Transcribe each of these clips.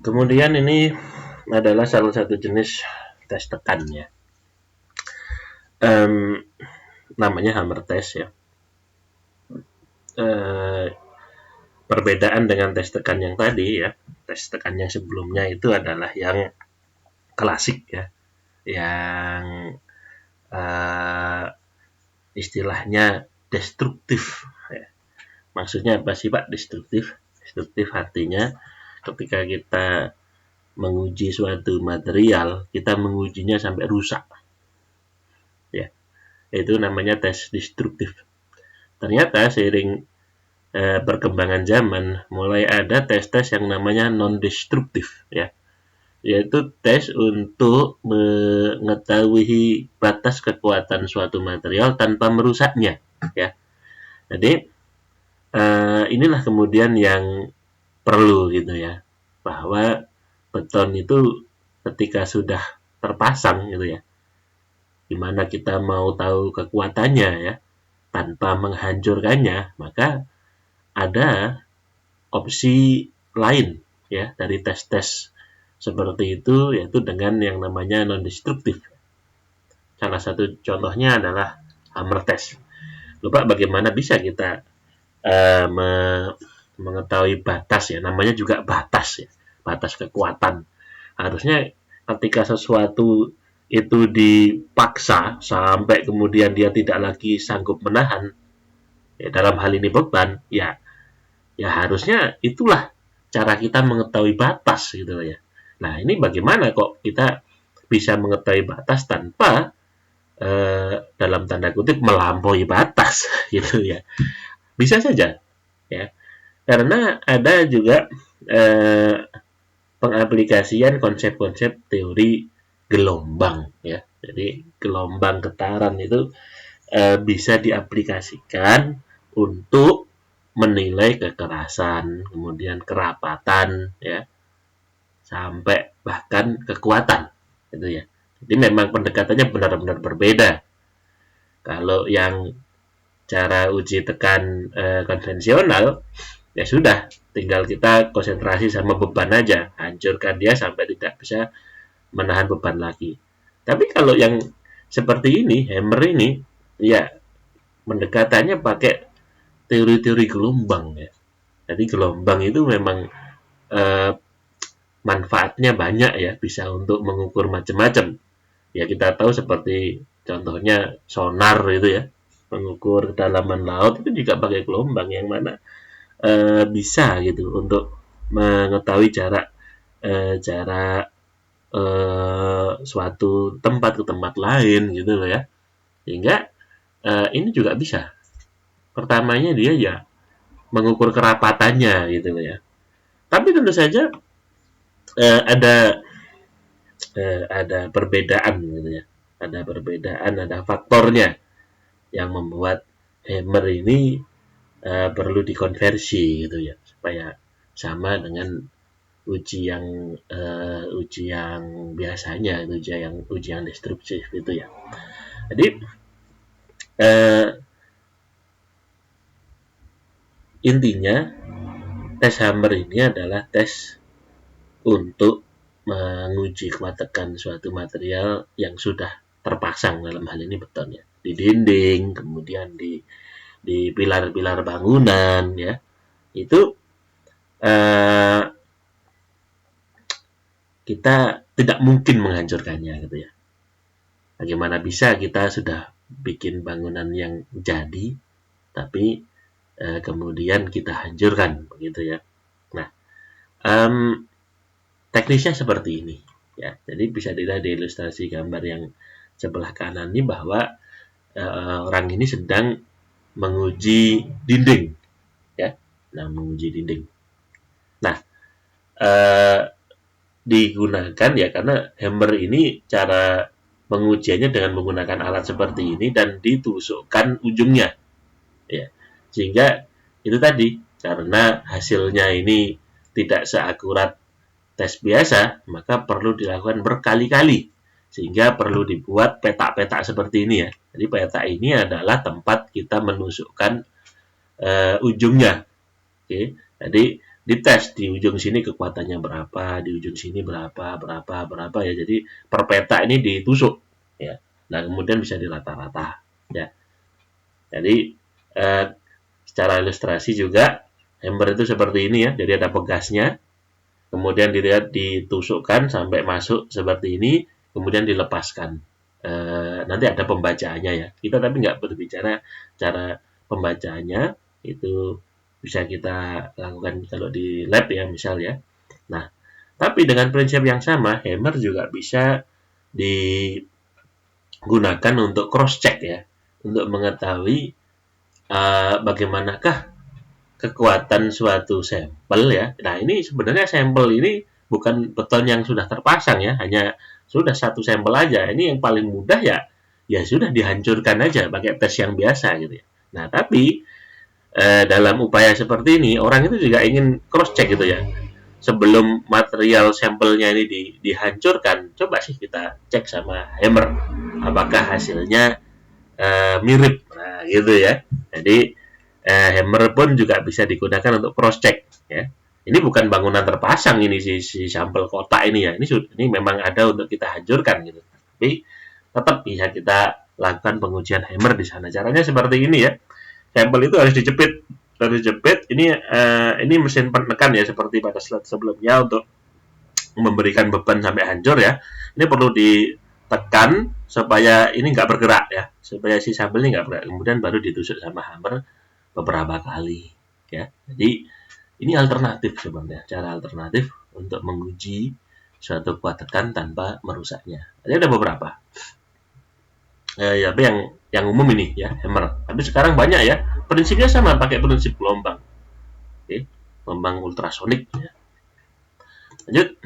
Kemudian ini adalah salah satu jenis tes tekan ya. Namanya hammer test ya. Perbedaan dengan tes tekan yang tadi ya, tes tekan yang sebelumnya itu adalah yang klasik ya, yang istilahnya destruktif ya. Maksudnya apa sih Pak destruktif? Destruktif artinya ketika kita menguji suatu material, kita mengujinya sampai rusak ya, itu namanya tes destruktif. Ternyata seiring perkembangan zaman mulai ada tes-tes yang namanya non-destruktif ya, yaitu tes untuk mengetahui batas kekuatan suatu material tanpa merusaknya ya. Jadi inilah kemudian yang perlu gitu ya, bahwa beton itu ketika sudah terpasang gitu ya, dimana kita mau tahu kekuatannya ya tanpa menghancurkannya, maka ada opsi lain ya dari tes-tes seperti itu, yaitu dengan yang namanya non-destruktif. Salah satu contohnya adalah hammer test. Lupa bagaimana bisa kita mengetahui batas ya, namanya juga batas ya, batas kekuatan. Harusnya ketika sesuatu itu dipaksa sampai kemudian dia tidak lagi sanggup menahan, ya dalam hal ini beban, ya harusnya itulah cara kita mengetahui batas gitu ya. Nah ini bagaimana kok kita bisa mengetahui batas tanpa dalam tanda kutip melampaui batas gitu ya. Bisa saja ya, karena ada juga pengaplikasian konsep-konsep teori gelombang ya. Jadi gelombang getaran itu bisa diaplikasikan untuk menilai kekerasan, kemudian kerapatan ya, sampai bahkan kekuatan gitu ya. Jadi memang pendekatannya benar-benar berbeda. Kalau yang cara uji tekan konvensional, ya sudah, tinggal kita konsentrasi sama beban aja, hancurkan dia sampai tidak bisa menahan beban lagi. Tapi kalau yang seperti ini, hammer ini, ya pendekatannya pakai teori-teori gelombang ya. Jadi gelombang itu memang eh, manfaatnya banyak ya, bisa untuk mengukur macam-macam. Ya kita tahu seperti contohnya sonar itu ya, mengukur kedalaman laut itu juga pakai gelombang, yang mana bisa gitu untuk mengetahui jarak suatu tempat ke tempat lain gitu loh ya. Sehingga ini juga bisa. Pertamanya dia ya mengukur kerapatannya gitu loh ya. Tapi tentu saja ada perbedaan gitu ya. Ada perbedaan, ada faktornya yang membuat hammer ini perlu dikonversi gitu ya, supaya sama dengan uji yang biasanya, uji yang destruktif gitu ya. Jadi intinya tes hammer ini adalah tes untuk menguji kuat tekan suatu material yang sudah terpasang, dalam hal ini beton ya, di dinding, kemudian di pilar-pilar bangunan ya. Itu kita tidak mungkin menghancurkannya gitu ya. Bagaimana bisa kita sudah bikin bangunan yang jadi, tapi kemudian kita hancurkan begitu ya. Nah, teknisnya seperti ini ya. Jadi bisa dilihat di ilustrasi gambar yang sebelah kanan ini bahwa orang ini sedang menguji dinding ya. Nah, menguji dinding. Nah, digunakan ya karena hammer ini cara pengujiannya dengan menggunakan alat seperti ini dan ditusukkan ujungnya ya, sehingga itu tadi, karena hasilnya ini tidak seakurat tes biasa, maka perlu dilakukan berkali-kali, sehingga perlu dibuat petak-petak seperti ini ya. Jadi petak ini adalah tempat kita menusukkan ujungnya. Oke. Jadi dites di ujung sini kekuatannya berapa, di ujung sini berapa ya. Jadi per peta ini ditusuk ya. Nah, kemudian bisa dirata-rata ya. Jadi secara ilustrasi juga hammer itu seperti ini ya. Jadi ada pegasnya, kemudian dilihat ditusukkan sampai masuk seperti ini, kemudian dilepaskan. Nanti ada pembacaannya ya. Kita tapi nggak berbicara cara pembacaannya, itu bisa kita lakukan kalau di lab ya misal ya. Nah, tapi dengan prinsip yang sama, hammer juga bisa digunakan untuk cross check ya, untuk mengetahui bagaimanakah kekuatan suatu sampel ya. Nah, ini sebenarnya sampel ini bukan beton yang sudah terpasang ya, hanya sudah satu sampel aja. Ini yang paling mudah ya, ya sudah dihancurkan aja pakai tes yang biasa gitu ya. Nah, tapi dalam upaya seperti ini orang itu juga ingin cross check gitu ya. Sebelum material sampelnya ini dihancurkan, coba sih kita cek sama hammer apakah hasilnya mirip. Nah, gitu ya. Jadi hammer pun juga bisa digunakan untuk cross check ya. Ini bukan bangunan terpasang ini si sampel kotak ini ya. Ini memang ada untuk kita hancurkan gitu. Tapi tetap bisa kita lakukan pengujian hammer di sana. Caranya seperti ini ya. Sampel itu harus dijepit. Ini mesin penekan ya seperti pada slide sebelumnya untuk memberikan beban sampai hancur ya. Ini perlu ditekan supaya ini nggak bergerak ya, supaya si sampel ini nggak bergerak. Kemudian baru ditusuk sama hammer beberapa kali ya. Jadi ini alternatif sebenarnya, cara alternatif untuk menguji suatu kuat tekan tanpa merusaknya. Jadi ada beberapa. Ya, tapi yang umum ini ya hammer. Tapi sekarang banyak ya. Prinsipnya sama, pakai prinsip gelombang. Oke, gelombang ultrasonik ya. Lanjut.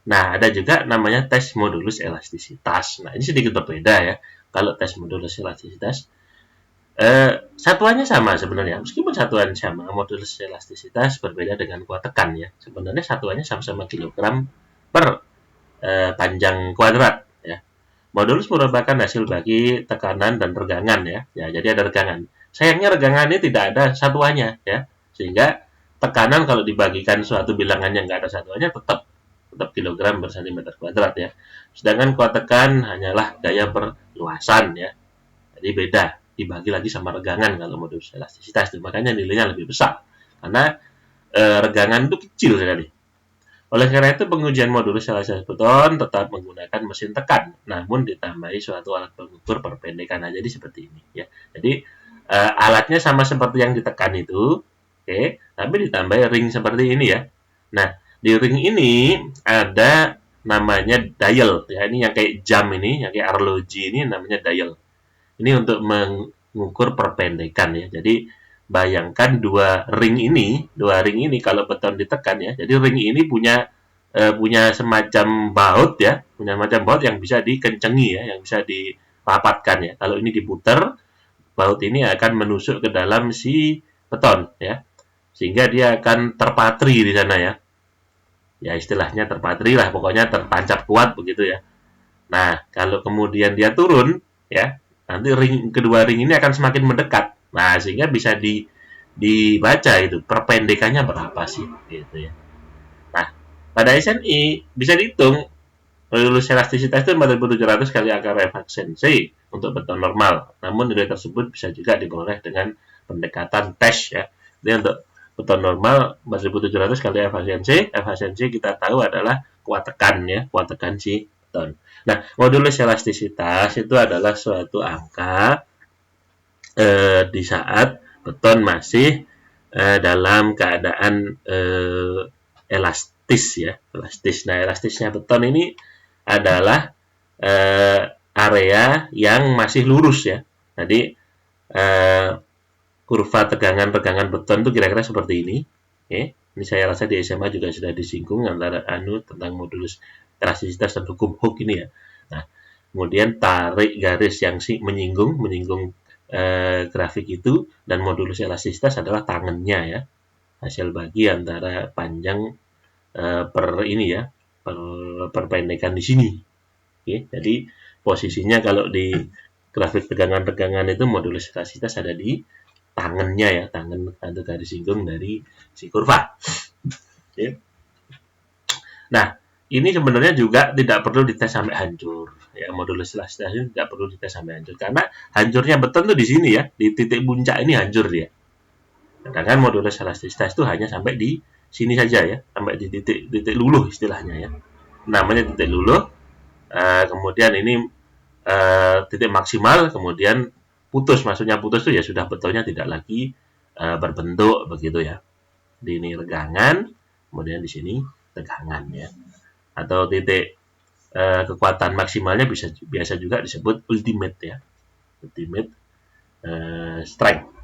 Nah, ada juga namanya tes modulus elastisitas. Nah, ini sedikit berbeda ya. Kalau tes modulus elastisitas satuannya sama sebenarnya, meskipun satuan sama, modulus elastisitas berbeda dengan kuat tekan ya. Sebenarnya satuannya sama-sama kilogram per panjang kuadrat ya. Modulus merupakan hasil bagi tekanan dan regangan ya. Ya, jadi ada regangan. Sayangnya regangan ini tidak ada satuannya ya. Sehingga tekanan kalau dibagikan suatu bilangan yang nggak ada satuannya tetap kilogram per cm kuadrat ya. Sedangkan kuat tekan hanyalah gaya perluasan ya. Jadi beda, dibagi lagi sama regangan kalau modulus elastisitas itu. Makanya nilainya lebih besar. Karena regangan itu kecil sekali. Oleh karena itu pengujian modulus elastisitas beton tetap menggunakan mesin tekan, namun ditambahi suatu alat pengukur perpendekan. Nah, jadi seperti ini ya. Jadi alatnya sama seperti yang ditekan itu, oke, tapi ditambahi ring seperti ini ya. Nah, di ring ini ada namanya dial ya. Ini yang kayak jam ini, yang kayak arloji ini namanya dial. Ini untuk mengukur perpendekan ya. Jadi bayangkan dua ring ini kalau beton ditekan ya. Jadi ring ini punya semacam baut ya, punya semacam baut yang bisa dikencengi ya, yang bisa dirapatkan ya. Kalau ini diputar, baut ini akan menusuk ke dalam si beton ya. Sehingga dia akan terpatri di sana ya. Ya istilahnya terpatri lah, pokoknya tertancap kuat begitu ya. Nah, kalau kemudian dia turun ya, nanti kedua ring ini akan semakin mendekat. Nah, sehingga bisa dibaca itu perpendekannya berapa sih gitu ya. Nah, pada SNI bisa dihitung modulus elastisitas itu 4.700 kali akar efisiensi untuk beton normal. Namun nilai tersebut bisa juga diperoleh dengan pendekatan tes ya. Jadi untuk beton normal 4.700 kali efisiensi kita tahu adalah kuat tekan ya, kuat tekan si beton. Nah, modulus elastisitas itu adalah suatu angka di saat beton masih dalam keadaan elastis ya, elastis. Nah, elastisnya beton ini adalah area yang masih lurus ya. Jadi kurva tegangan beton itu kira-kira seperti ini. Oke. Ini saya rasa di SMA juga sudah disinggung antara tentang modulus elastisitas dan hukum Hooke ini ya. Nah, kemudian tarik garis yang menyinggung grafik itu, dan modulus elastisitas adalah tangannya ya. Hasil bagi antara panjang perpendekan di sini. Oke, jadi posisinya kalau di grafik tegangan-tegangan itu modulus elastisitas ada di tangannya ya, tangan atau garis singgung dari si kurva. Oke. Nah, ini sebenarnya juga tidak perlu dites sampai hancur. Ya, modulus elastis ini tidak perlu dites sampai hancur karena hancurnya beton tuh di sini ya, di titik puncak ini hancur dia. Sedangkan modulus elastisitas itu hanya sampai di sini saja ya, sampai di titik luluh istilahnya ya. Namanya titik luluh. Kemudian ini titik maksimal, kemudian putus. Maksudnya putus itu ya sudah betonnya tidak lagi berbentuk begitu ya. Di ini regangan, kemudian di sini tegangan ya. Atau titik kekuatan maksimalnya biasa juga disebut ultimate ya. Ultimate strength.